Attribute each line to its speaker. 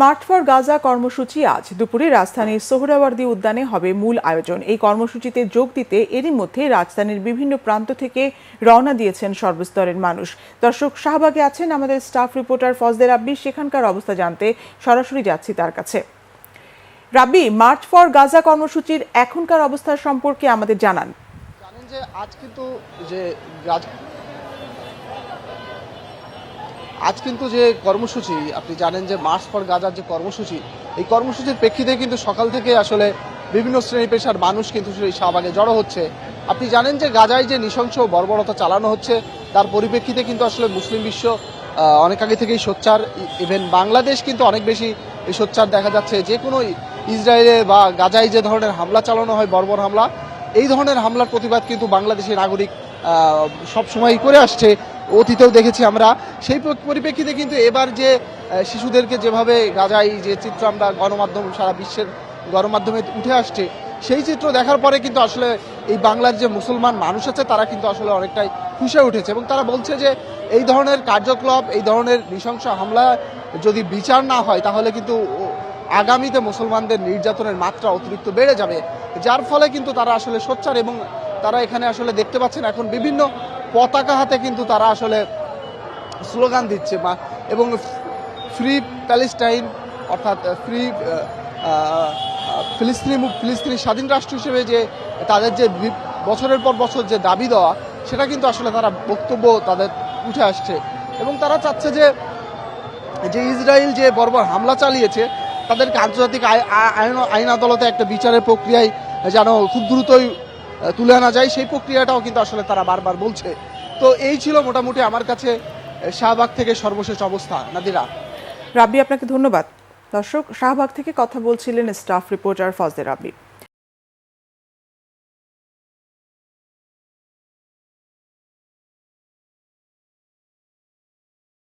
Speaker 1: March for Gaza কর্মসূচি আজ দুপুরে রাজধানীর সোহরাওয়ার্দী উদ্যানে হবে মূল আয়োজন। এই কর্মসূচিতে যোগ দিতে এরই মধ্যে রাজধানীর বিভিন্ন প্রান্ত থেকে রওনা দিয়েছেন সর্বস্তরের মানুষ। দর্শক, শাহবাগে আছেন আমাদের স্টাফ রিপোর্টার ফজলে রাব্বি। সেখানকার অবস্থা জানতে সরাসরি যাচ্ছি তার কাছে। রাব্বি, মার্চ ফর গাজা কর্মসূচির এখনকার অবস্থা সম্পর্কে আমাদের জানান।
Speaker 2: জানেন যে আজ কিন্তু যে কর্মসূচি, আপনি জানেন যে মার্চ ফর গাজার যে কর্মসূচি, এই কর্মসূচির প্রেক্ষিতে কিন্তু সকাল থেকে আসলে বিভিন্ন শ্রেণী পেশার মানুষ কিন্তু সেই শাহবাগে জড়ো হচ্ছে। আপনি জানেন যে গাজায় যে নৃশংস বর্বরতা চালানো হচ্ছে, তার পরিপ্রেক্ষিতে কিন্তু আসলে মুসলিম বিশ্ব অনেক আগে থেকেই সোচ্চার। ইভেন বাংলাদেশ কিন্তু অনেক বেশি সোচ্চার দেখা যাচ্ছে। যে কোনো ইসরায়েলে বা গাজায় যে ধরনের হামলা চালানো হয়, বর্বর হামলা, এই ধরনের হামলার প্রতিবাদ কিন্তু বাংলাদেশের নাগরিক সবসময় করে আসছে, অতীতেও দেখেছি আমরা। সেই পরিপ্রেক্ষিতে কিন্তু এবার যে শিশুদেরকে যেভাবে গাজায় যে চিত্র আমরা গণমাধ্যম, সারা বিশ্বের গণমাধ্যমে উঠে আসছে, সেই চিত্র দেখার পরে কিন্তু আসলে এই বাংলার যে মুসলমান মানুষ আছে তারা কিন্তু আসলে অনেকটাই ফুঁসে উঠেছে এবং তারা বলছে যে এই ধরনের কার্যকলাপ, এই ধরনের নৃশংস হামলা যদি বিচার না হয় তাহলে কিন্তু আগামীতে মুসলমানদের নির্যাতনের মাত্রা অতিরিক্ত বেড়ে যাবে। যার ফলে কিন্তু তারা আসলে সোচ্চার এবং তারা এখানে আসলে দেখতে পাচ্ছেন এখন বিভিন্ন পতাকা হাতে কিন্তু তারা আসলে স্লোগান দিচ্ছে এবং ফ্রি প্যালেস্টাইন, অর্থাৎ ফ্রি ফিলিস্তিনি স্বাধীন রাষ্ট্র হিসেবে যে তাদের যে বছরের পর বছর যে দাবি দেওয়া, সেটা কিন্তু আসলে তারা বক্তব্য তাদের উঠে আসছে এবং তারা চাচ্ছে যে ইসরায়েল যে বর্বর হামলা চালিয়েছে তাদেরকে আন্তর্জাতিক আইন আদালতে একটা বিচারের প্রক্রিয়ায় যেন খুব দ্রুতই তুলে আনা যায়, সেই প্রক্রিয়াটাও কিন্তু আসলে তারা বারবার বলছে। তো এই ছিল মোটামুটি আমার কাছে শাহবাগ থেকে সর্বশেষ অবস্থা। নাদিরা।
Speaker 1: রাব্বি, আপনাকে ধন্যবাদ। দর্শক, শাহবাগ থেকে কথা বলছিলেন স্টাফ রিপোর্টার ফজলে রাব্বি।